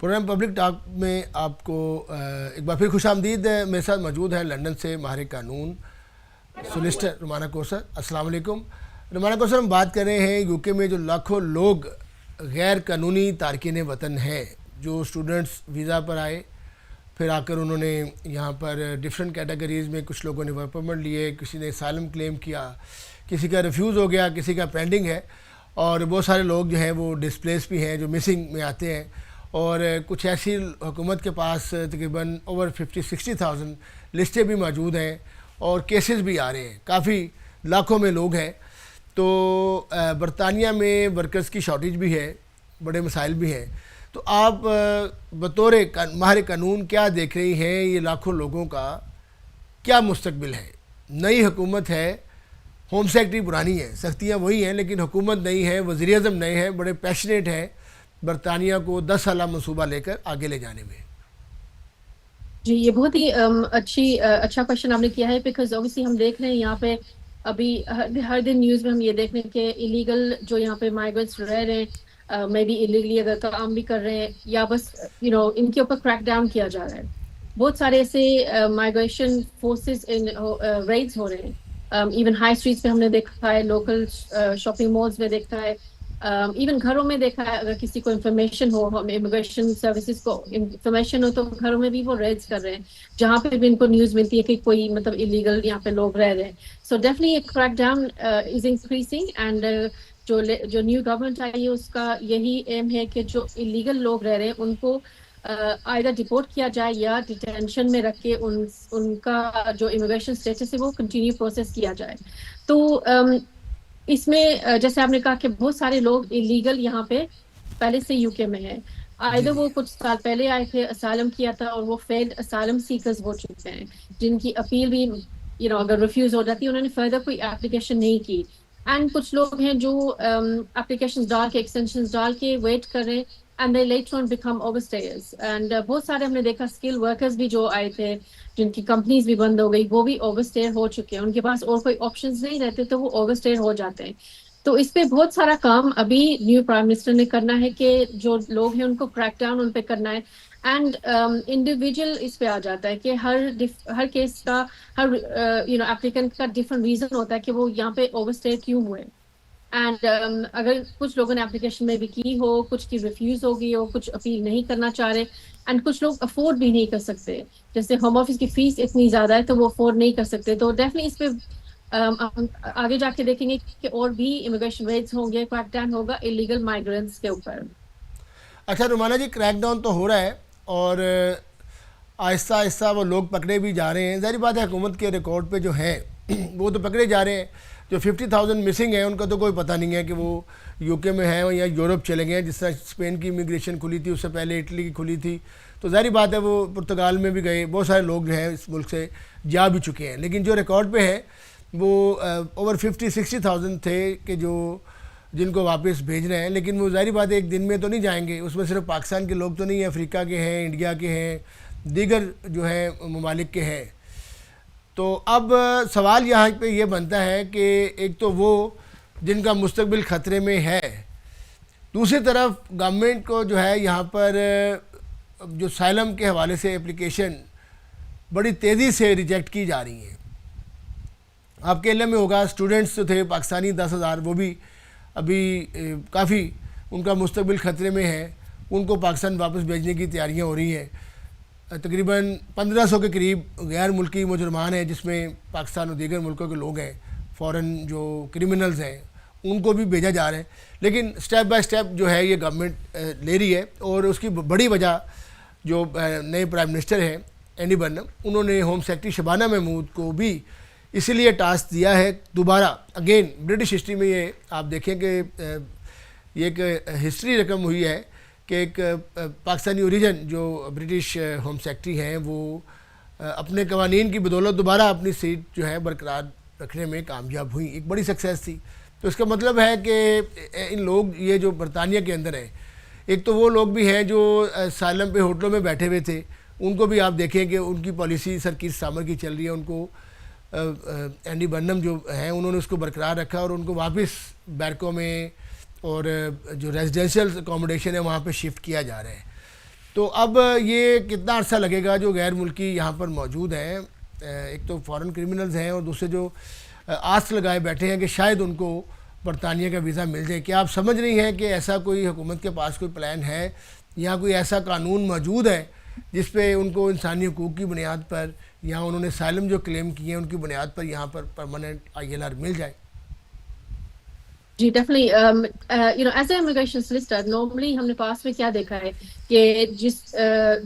Programme public talk میں آپ کو ایک بار پھر خوش آمدید ہے. میرے ساتھ موجود ہیں لندن سے ماہر قانون سولسٹر رومانہ کوثر. السلام علیکم رومانہ کوثر. ہم بات کر رہے ہیں یو کے میں جو لاکھوں لوگ غیر قانونی تارکین وطن ہیں, جو اسٹوڈنٹس ویزا پر آئے, پھر آ کر انہوں نے یہاں پر ڈفرینٹ کیٹیگریز میں کچھ لوگوں نے ورک پرمٹ لیے, کسی نے اسائلم کلیم کیا, کسی کا ریفیوز ہو گیا, کسی کا پینڈنگ ہے, اور بہت سارے لوگ جو ہیں وہ ڈسپلیس بھی ہیں جو مسنگ میں آتے ہیں. اور کچھ ایسی حکومت کے پاس تقریباً اوور 50-60,000 لسٹیں بھی موجود ہیں اور کیسز بھی آ رہے ہیں, کافی لاکھوں میں لوگ ہیں. تو برطانیہ میں ورکرز کی شارٹیج بھی ہے, بڑے مسائل بھی ہیں. تو آپ بطور ماہر قانون کیا دیکھ رہی ہیں, یہ لاکھوں لوگوں کا کیا مستقبل ہے؟ نئی حکومت ہے, ہوم سیکرٹری پرانی ہے, سختیاں وہی ہیں, لیکن حکومت نئی ہے, وزیر اعظم نئے ہیں, بڑے پیشنیٹ ہیں برطانیہ کو 10 سالہ منصوبہ لے کر آگے لے جانے میں. جی, یہ بہت ہی اچھا کوشچن آپ نے کیا ہے, بیکاز اوبیسلی ہم دیکھ رہے ہیں یہاں پہ ابھی ہر دن نیوز میں ہم یہ دیکھ رہے ہیں کہ ایلیگل جو یہاں پہ مائیگرنٹس رہ رہے ہیں, میں بھی ایلیگلی اگر کام بھی کر رہے ہیں, یا بس ان کے اوپر کریک ڈاؤن کیا جا رہا ہے. بہت سارے ایسے مائیگریشن فورسز ریڈز ہو رہے ہیں. ایون ہائی اسٹریٹس پہ ہم نے دیکھا ہے, لوکل شاپنگ مالز میں دیکھا ہے, ایون گھروں میں دیکھا ہے. اگر کسی کو انفارمیشن ہو, ہم امیگریشن سروسز کو انفارمیشن ہو, تو گھروں میں بھی وہ ریڈز کر رہے ہیں جہاں پہ بھی ان کو نیوز ملتی ہے کہ کوئی مطلب ایلیگل یہاں پہ لوگ رہ رہے ہیں. So definitely crack down is increasing, and جو نیو گورنمنٹ آئی ہے اس کا یہی ایم ہے کہ جو ایلیگل لوگ رہ رہے ہیں ان کو آئیدر ڈپورٹ کیا جائے یا ڈیٹینشن میں رکھ کے ان کا جو امیگریشن اسٹیٹس ہے وہ کنٹینیو پروسیس کیا جائے. تو اس میں جیسے آپ نے کہا کہ بہت سارے لوگ ایلیگل یہاں پہ پہلے سے یو کے میں ہیں, آئیدر وہ کچھ سال پہلے آئے تھے, اسائلم کیا تھا اور وہ فیلڈ اسائلم سیکرز ہو چکے ہیں, جن کی اپیل بھی اگر ریفیوز ہو جاتی ہے, انہوں نے فردر کوئی اپلیکیشن نہیں کی. اینڈ کچھ لوگ ہیں جو اپلیکیشنز ڈال کے, ایکسٹینشنز ڈال کے ویٹ کر رہے ہیں, and they later on become overseers. And بہت سارے ہم نے دیکھا اسکل ورکرز بھی جو آئے تھے, جن کی کمپنیز بھی بند ہو گئی, وہ بھی اوورسٹیئر ہو چکے ہیں. ان کے پاس اور کوئی آپشنز نہیں رہتے تو وہ اوورسٹیئر ہو جاتے ہیں. تو اس پہ بہت سارا کام ابھی نیو پرائم منسٹر نے کرنا ہے کہ جو لوگ ہیں ان کو کریک ڈاؤن ان پہ کرنا ہے. اینڈ انڈیویجول اس پہ آ جاتا ہے کہ ہر کیس کا, ہر اپلیکنٹ کا ڈفرنٹ ریزن ہوتا ہے کہ وہ یہاں پہ اوورسٹے کیوں ہوئے. اینڈ اگر کچھ لوگوں نے اپلیکیشن میں بھی کی ہو, کچھ کی ریفیوز ہو گئی ہو, کچھ اپیل نہیں کرنا چاہ رہے, اینڈ کچھ لوگ افورڈ بھی نہیں کر سکتے, جیسے ہوم آفس کی فیس اتنی زیادہ ہے تو وہ افورڈ نہیں کر سکتے. تو ڈیفینیٹلی اس پہ آگے جا کے دیکھیں گے کہ اور بھی امیگریشن ریٹس ہوں گے, کریک ڈاؤن ہوگا ایلیگل مائیگرنٹس کے اوپر. اچھا رومانہ جی, کریک ڈاؤن تو ہو رہا ہے اور آہستہ آہستہ وہ لوگ پکڑے بھی جا رہے ہیں. ظاہر بات ہے حکومت کے ریکارڈ پہ جو ہیں وہ تو پکڑے جا رہے ہیں. جو 50,000 مسنگ ہیں ان کا تو کوئی پتہ نہیں ہے کہ وہ یو کے میں ہیں یا یورپ چلے گئے ہیں. جس طرح اسپین کی امیگریشن کھلی تھی, اس سے پہلے اٹلی کی کھلی تھی, تو ظاہری بات ہے وہ پرتگال میں بھی گئے. بہت سارے لوگ جو ہیں اس ملک سے جا بھی چکے ہیں, لیکن جو ریکارڈ پہ ہے وہ اوور 50-60,000 تھے کہ جن کو واپس بھیج رہے ہیں. لیکن وہ ظاہری بات ہے ایک دن میں تو نہیں جائیں گے. اس میں صرف پاکستان کے لوگ تو نہیں ہیں, افریقہ کے ہیں, انڈیا کے ہیں, دیگر جو ہیں ممالک کے ہیں. تو اب سوال یہاں پہ یہ بنتا ہے کہ ایک تو وہ جن کا مستقبل خطرے میں ہے, دوسری طرف گورنمنٹ کو جو ہے یہاں پر جو اسائلم کے حوالے سے اپلیکیشن بڑی تیزی سے ریجیکٹ کی جا رہی ہیں. آپ کے علم میں ہوگا اسٹوڈنٹس جو تھے پاکستانی 10,000, وہ بھی ابھی کافی ان کا مستقبل خطرے میں ہے. ان کو پاکستان واپس بھیجنے کی تیاریاں ہو رہی ہیں. تقریباً 1500 کے قریب غیر ملکی مجرمان ہیں, جس میں پاکستان اور دیگر ملکوں کے لوگ ہیں, فورن جو کرمنلز ہیں ان کو بھی بھیجا جا رہا ہے. لیکن سٹیپ بائی سٹیپ جو ہے یہ گورنمنٹ لے رہی ہے, اور اس کی بڑی وجہ جو نئے پرائم منسٹر ہیں اینڈی برنم, انہوں نے ہوم سیکرٹری شبانہ محمود کو بھی اسی لیے ٹاسک دیا ہے دوبارہ. اگین برٹش ہسٹری میں یہ آپ دیکھیں کہ یہ ایک ہسٹری رقم ہوئی ہے کہ ایک پاکستانی اوریجن جو برٹش ہوم سیکرٹری ہیں وہ اپنے قوانین کی بدولت دوبارہ اپنی سیٹ جو ہے برقرار رکھنے میں کامیاب ہوئی. ایک بڑی سکسیس تھی. تو اس کا مطلب ہے کہ ان لوگ یہ جو برطانیہ کے اندر ہیں, ایک تو وہ لوگ بھی ہیں جو اسائلم پہ ہوٹلوں میں بیٹھے ہوئے تھے, ان کو بھی آپ دیکھیں کہ ان کی پالیسی سر کیر سٹارمر کی چل رہی ہے. ان کو اینڈی برنم جو ہیں انہوں نے اس کو برقرار رکھا, اور ان کو واپس بیرکوں میں اور جو ریزیڈینشیل اکوموڈیشن ہے وہاں پہ شفٹ کیا جا رہا ہے. تو اب یہ کتنا عرصہ لگے گا جو غیر ملکی یہاں پر موجود ہیں، ایک تو فارن کرمنلز ہیں اور دوسرے جو آس لگائے بیٹھے ہیں کہ شاید ان کو برطانیہ کا ویزا مل جائے، کیا آپ سمجھ رہی ہیں کہ ایسا کوئی حکومت کے پاس کوئی پلان ہے یا کوئی ایسا قانون موجود ہے جس پہ ان کو انسانی حقوق کی بنیاد پر یا انہوں نے اسائلم جو کلیم کیے ہیں ان کی بنیاد پر یہاں پر پرماننٹ ILR مل جائے؟ جی definitely as a immigration solicitor normally ہم نے پاس میں کیا دیکھا ہے کہ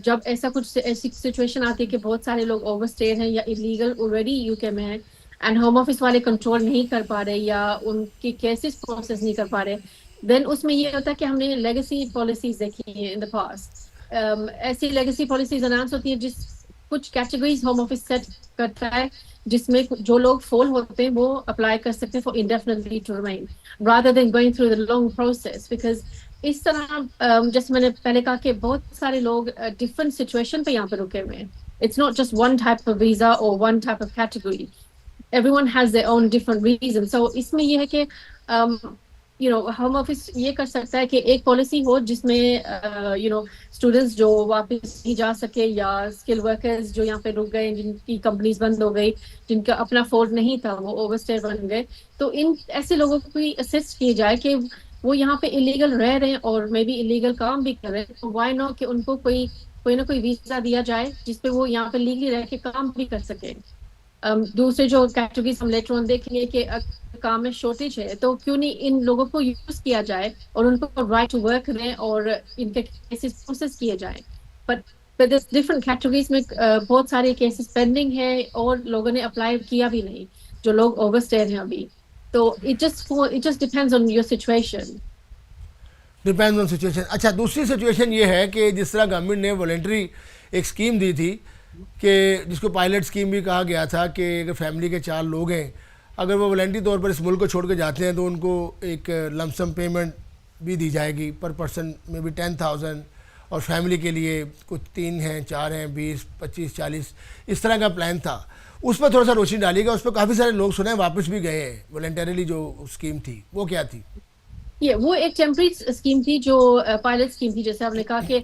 جب ایسا کچھ ایسی سچویشن آتی ہے کہ بہت سارے لوگ اوور اسٹیڈ ہیں یا الیگل آلریڈی UK میں ہیں اینڈ ہوم آفس والے کنٹرول نہیں کر پا رہے یا ان کی کیسز پروسیس نہیں کر پا رہے، دین اس میں یہ ہوتا ہے کہ ہم نے لیگیسی پالیسیز دیکھی ہیں ان دا پاسٹ. ایسی لیگیسی پالیسیز اناؤنس ہوتی ہیں جس کچھ کیٹیگریز ہوم آفس سیٹ کرتا ہے جس میں جو لوگ فول ہوتے ہیں وہ اپلائی کر سکتے ہیں for indefinitely to remain rather than going through the long process because اس طرح جیسے میں نے پہلے کہا کہ بہت سارے لوگ ڈفرینٹ سچویشن پہ یہاں پہ رکے ہوئے ہیں. It's not just one type of visa اور one type of category, every one has their own different reason. So اس میں یہ ہے کہ ہوم آفس یہ کر سکتا ہے کہ ایک پالیسی ہو جس میں اسٹوڈنٹس جو واپس نہیں جا سکے یا اسکل ورکرز جو یہاں پہ رک گئے جن کی کمپنیز بند ہو گئی، جن کا اپنا فورڈ نہیں تھا وہ اوور اسٹے بن گئے، تو ان ایسے لوگوں کو بھی اسسٹ کیے جائے کہ وہ یہاں پہ الیگل رہ رہے ہیں اور مے بی الیگل کام بھی کر رہے ہیں، تو وائی نو کہ ان کو کوئی نہ کوئی ویزا دیا جائے جس پہ وہ یہاں پہ لیگلی رہ کے کام بھی کر سکیں. دوسرے جو کیٹیگریز ہم لیٹر آن دیکھیں گے کہ کام میں شارٹیج ہے تو کیوں نہیں ان لوگوں کو یوز کیا جائے اور ان کو رائٹ ٹو ورک دیں اور ان کے کیسز پروسیس کیے جائیں. بٹ ڈفرنٹ کیٹیگریز میں بہت سارے کیسز پینڈنگ ہیں اور لوگوں نے اپلائی کیا بھی نہیں جو لوگ اوور اسٹے ہیں ابھی. تو it just depends on your situation. Depend on situation. اچھا دوسری سچویشن یہ ہے کہ جس طرح گورنمنٹ نے والنٹری ایک اسکیم دی تھی کہ جس کو پائلٹ اسکیم بھی کہا گیا تھا کہ اگر فیملی کے 4 لوگ ہیں اگر وہ والنٹری طور پر اس ملک کو چھوڑ کے جاتے ہیں تو ان کو ایک لمسم پیمنٹ بھی دی جائے گی پر پرسن میں بھی 10,000 اور فیملی کے لیے کچھ 3 ہیں 4 ہیں 20 25 40 اس طرح کا پلان تھا. اس پر تھوڑا سا روشنی ڈالیے گا. اس پہ کافی سارے لوگ سنے واپس بھی گئے ہیں والنٹریلی جو اسکیم تھی وہ کیا تھی؟ وہ ایک ٹیمپری اسکیم تھی جو پائلٹ اسکیم تھی. جیسے آپ نے کہا کہ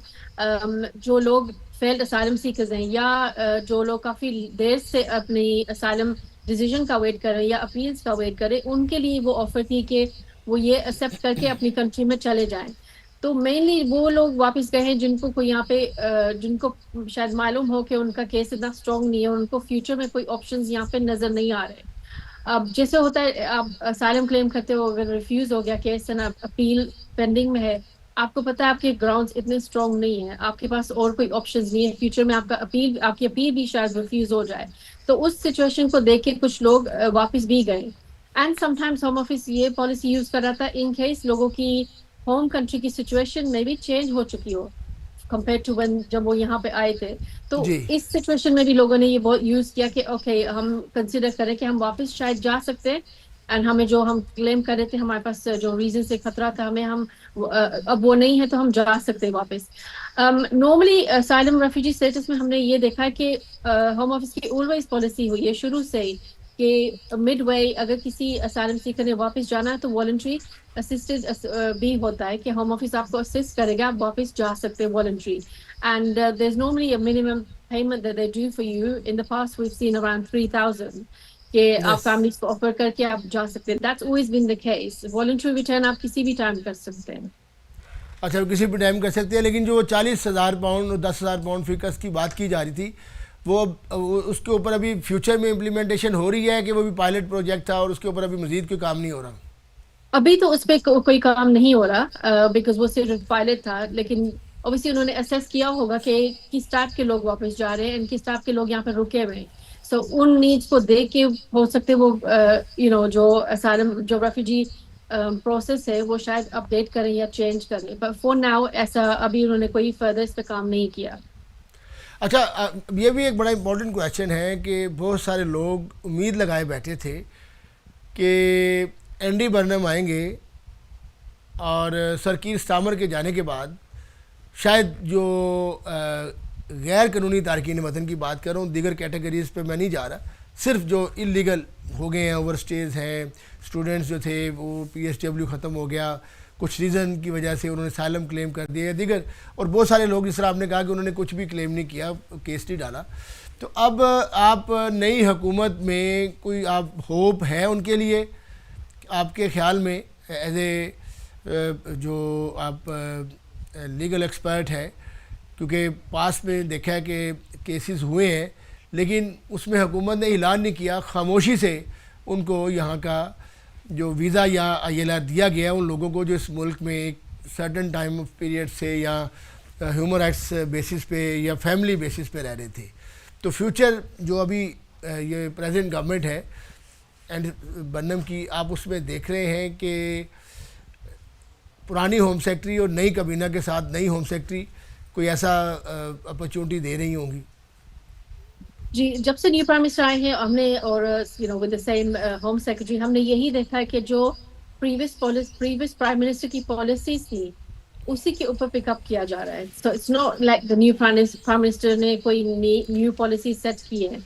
جو لوگ فیلڈ اسائلم سیکرز ہیں یا جو لوگ کافی دیر سے اپنی اسائلم ڈیسیژن کا ویٹ کریں یا اپیلس کا ویٹ کریں ان کے لیے وہ آفر تھی کہ وہ یہ ایکسیپٹ کر کے اپنی کنٹری میں چلے جائیں. تو مینلی وہ لوگ واپس گئے ہیں جن کو کوئی یہاں پہ جن کو شاید معلوم ہو کہ ان کا کیس اتنا اسٹرانگ نہیں ہے، ان کو فیوچر میں کوئی آپشنز یہاں پہ نظر نہیں آ رہے. اب جیسے ہوتا ہے آپ اسائلم کلیم کرتے ہو اگر ریفیوز ہو گیا کیس ہے نا اپیل پینڈنگ میں ہے، آپ کو پتا ہے آپ کے گراؤنڈز اتنے اسٹرانگ نہیں ہیں، آپ کے پاس اور کوئی آپشنز نہیں ہے، فیوچر میں آپ کی اپیل بھی شاید ریفیوز ہو جائے. تو اس سچویشن کو دیکھ کے کچھ لوگ واپس بھی گئے. And some times home office یہ پالیسی یوز کر رہا تھا ان کیس لوگوں کی ہوم کنٹری کی سچویشن میں بھی چینج ہو چکی ہو کمپیئر ٹو ون جب وہ یہاں پہ آئے تھے. تو اس سچویشن میں بھی لوگوں نے یہ بہت یوز کیا کہ اوکے ہم کنسیڈر کریں کہ ہم واپس شاید جا سکتے ہیں اینڈ ہمیں جو ہم کلیم کر رہے تھے ہمارے پاس جو ریزن سے خطرہ تھا ہمیں ہم اب وہ نہیں ہے تو ہم جا سکتے ہیں واپس. نارملی اسائلم ریفیوجی اسٹیٹس میں ہم نے یہ دیکھا ہے کہ ہوم آفس کی آلویز پالیسی ہوئی ہے شروع سے ہی کہ مڈ وے اگر کسی اسائلم سیکر نے واپس جانا ہے تو والنٹری اسسٹڈ بھی ہوتا ہے کہ ہوم آفس آپ کو اسسٹ کرے گا، آپ واپس جا سکتے ہیں voluntary. And there is normally a minimum payment that they do for you. In the past we've seen around 3,000 کہ آپ فیملیز کو آفر کر کے آپ جا سکتے ہیں. That's always been the case. Voluntary return آپ کسی بھی ٹائم کر سکتے ہیں. اچھا کسی بھی ٹائم کر سکتے ہیں، لیکن جو 40,000 پاؤنڈ اور 10,000 پاؤنڈ فی کس کی بات کی جا رہی تھی وہ اس کے اوپر ابھی فیوچر میں امپلیمنٹیشن ہو رہی ہے کہ وہ بھی پائلٹ پروجیکٹ تھا اور اس کے اوپر ابھی مزید کوئی کام نہیں ہو رہا؟ ابھی تو اس پہ کوئی کام نہیں ہو رہا بیکاز وہ صرف پائلٹ تھا، لیکن اوبیسلی انہوں نے اسیس کیا ہوگا کہ کس ٹائپ کے لوگ واپس جا رہے ہیں، کس ٹائپ کے لوگ یہاں پہ رکے ہوئے ہیں. سو ان نیڈس کو دیکھ کے ہو سکتے وہ جو اسائلم جو ریفیوجی پروسیس ہے وہ شاید اپڈیٹ کریں یا چینج کریں. بٹ فور ناؤ ایسا ابھی انہوں نے کوئی فردر اس پہ کام نہیں کیا. اچھا یہ بھی ایک بڑا امپورٹنٹ کویشچن ہے کہ بہت سارے لوگ امید لگائے بیٹھے تھے کہ اینڈی برنم آئیں گے اور سر کیر سٹارمر کے جانے کے بعد شاید جو غیر قانونی تارکین وطن کی بات کر رہا ہوں، دیگر کیٹیگریز پہ میں نہیں جا رہا، صرف جو انلیگل ہو گئے ہیں، اوور اسٹیز ہیں، اسٹوڈنٹس جو تھے وہ PSW ختم ہو گیا، کچھ ریزن کی وجہ سے انہوں نے اسائلم کلیم کر دیا دیگر، اور بہت سارے لوگ جس طرح آپ نے کہا کہ انہوں نے کچھ بھی کلیم نہیں کیا، کیس نہیں ڈالا. تو اب آپ نئی حکومت میں کوئی آپ ہوپ ہے ان کے لیے آپ کے خیال میں، ایز اے جو آپ لیگل ایکسپرٹ ہے، کیونکہ پاس میں دیکھا ہے کہ کیسز ہوئے ہیں لیکن اس میں حکومت نے اعلان نہیں کیا، خاموشی سے ان کو یہاں کا جو ویزا یا ILR دیا گیا ان لوگوں کو جو اس ملک میں ایک سرٹن ٹائم آف پیریڈ سے یا ہیومن رائٹس بیسس پہ یا فیملی بیسس پہ رہ رہے تھے. تو فیوچر جو ابھی یہ پریزنٹ گورنمنٹ ہے اینڈ بنم کی، آپ اس میں دیکھ رہے ہیں کہ پرانی ہوم سیکٹری اور نئی کابینہ کے ساتھ نئی ہوم سیکٹری کوئی ایسا اپرچونٹی دے رہی ہوں گی؟ جی، جب سے نیو پرائم منسٹر آئے ہیں ہم نے، اور with the same home secretary, ہم نے یہی دیکھا ہے کہ جو پریویس پرائم منسٹر کی پالیسیز تھی اسی کے اوپر پک اپ کیا جا رہا ہے. So it's not like the new prime minister نے کوئی نیو پالیسی سیٹ کی ہے.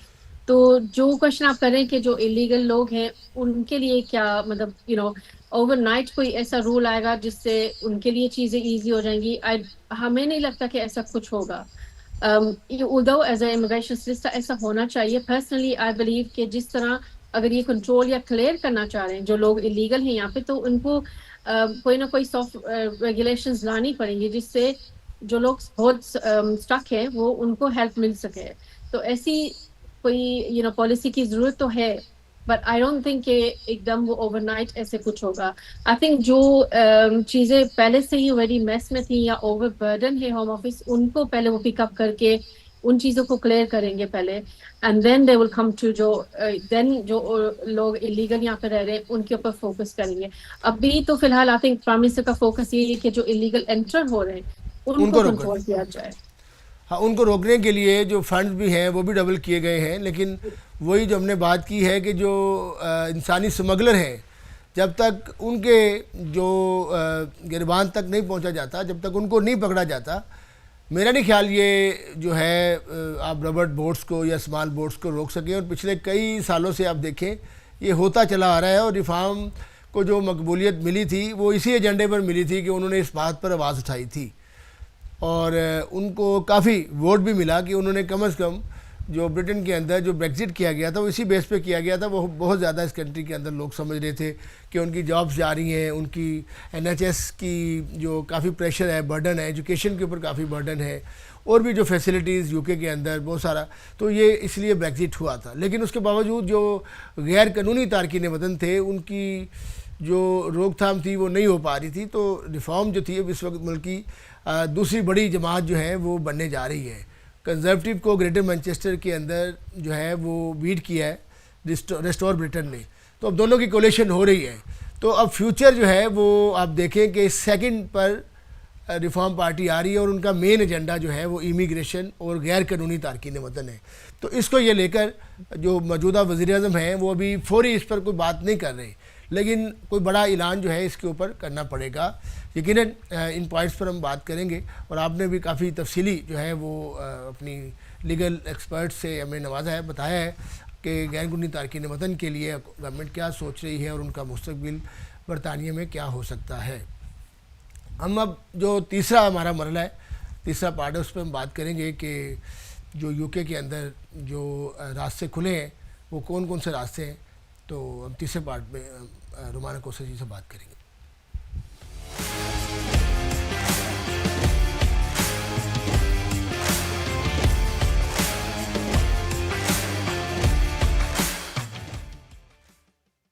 تو جو کوشچن آپ کر رہے ہیں کہ جو ایلیگل لوگ ہیں ان کے لیے کیا مطلب اوور نائٹ کوئی ایسا رول آئے گا جس سے ان کے لیے چیزیں ایزی ہو جائیں گی؟ ہمیں نہیں لگتا کہ ایسا کچھ ہوگا. although as a immigration system ایسا ہونا چاہیے. پرسنلی آئی بلیو کہ جس طرح اگر یہ کنٹرول یا کلیئر کرنا چاہ رہے ہیں جو لوگ ایلیگل ہیں یہاں پہ، تو ان کو کوئی نہ کوئی سافٹ ریگولیشنز لانی پڑیں گی جس سے جو لوگ بہت اسٹک ہیں وہ ان کو ہیلپ مل سکے. تو ایسی کوئی پالیسی کی ضرورت تو ہے، بٹ آئی ڈونٹ تھنک کہ ایک دم وہ اوور نائٹ ایسے کچھ ہوگا. آئی تھنک جو چیزیں پہلے سے ہی ویری میس میں تھیں یا اوور برڈن ہے ہوم آفس، ان کو پہلے وہ پک اپ کر کے ان چیزوں کو کلیئر کریں گے پہلے، and then they will come to جو لوگ ایلیگل یہاں پہ رہ رہے ہیں ان کے اوپر فوکس کریں گے. ابھی تو فی الحال آئی تھنک پرائم منسٹر کا فوکس یہ ہے کہ جو ایلیگل انٹر ہو رہے ہیں ان کو کنٹرول کیا جائے. ہاں، ان کو روکنے کے لیے جو فنڈز بھی ہیں وہ بھی ڈبل کیے گئے ہیں، لیکن وہی جو ہم نے بات کی ہے کہ جو انسانی سمگلر ہیں جب تک ان کے جو گربان تک نہیں پہنچا جاتا، جب تک ان کو نہیں پکڑا جاتا، میرا نہیں خیال یہ جو ہے آپ ربڑ بوٹس کو یا اسمال بوٹس کو روک سکیں. اور پچھلے کئی سالوں سے آپ دیکھیں یہ ہوتا چلا آ رہا ہے، اور ریفارم کو جو مقبولیت ملی تھی وہ اسی ایجنڈے پر ملی تھی کہ انہوں نے اس بات پر آواز اٹھائی تھی، اور ان کو کافی ووٹ بھی ملا کہ انہوں نے کم از کم جو برٹن کے اندر جو بریگزٹ کیا گیا تھا وہ اسی بیس پہ کیا گیا تھا. وہ بہت زیادہ اس کنٹری کے اندر لوگ سمجھ رہے تھے کہ ان کی جابس جا رہی ہیں، ان کی NHS کی جو کافی پریشر ہے، برڈن ہے، ایجوکیشن کے اوپر کافی برڈن ہے، اور بھی جو فیسلٹیز UK کے اندر بہت سارا، تو یہ اس لیے بریگزٹ ہوا تھا. لیکن اس کے باوجود جو غیر قانونی تارکین وطن تھے ان کی جو روک تھام تھی وہ نہیں ہو پا رہی تھی. تو ریفارم جو تھی اب اس وقت ملک کی دوسری بڑی جماعت جو ہے وہ بننے جا رہی ہے. کنزرویٹو کو گریٹر مینچسٹر کے اندر جو ہے وہ بیٹ کیا ہے ریسٹور برٹن نے، تو اب دونوں کی کولیشن ہو رہی ہے. تو اب فیوچر جو ہے وہ آپ دیکھیں کہ سیکنڈ پر ریفارم پارٹی آ رہی ہے، اور ان کا مین ایجنڈا جو ہے وہ امیگریشن اور غیر قانونی تارکین وطن ہے. تو اس کو یہ لے کر جو موجودہ وزیر اعظم ہیں وہ ابھی فوری اس پر کوئی بات نہیں کر رہے، لیکن کوئی بڑا اعلان جو ہے اس کے اوپر کرنا پڑے گا. یقیناً ان پوائنٹس پر ہم بات کریں گے، اور آپ نے بھی کافی تفصیلی جو ہے وہ اپنی لیگل ایکسپرٹ سے ہمیں نوازا ہے، بتایا ہے کہ غیر قانونی تارکین وطن کے لیے گورنمنٹ کیا سوچ رہی ہے اور ان کا مستقبل برطانیہ میں کیا ہو سکتا ہے. ہم اب جو تیسرا ہمارا مرحلہ ہے، تیسرا پارٹ ہے، اس پہ ہم بات کریں گے کہ جو UK کے اندر جو راستے کھلے ہیں وہ کون کون سے راستے ہیں. تو ہم تیسرے پارٹ میں رومانہ کوسر جی سے بات کریں گے.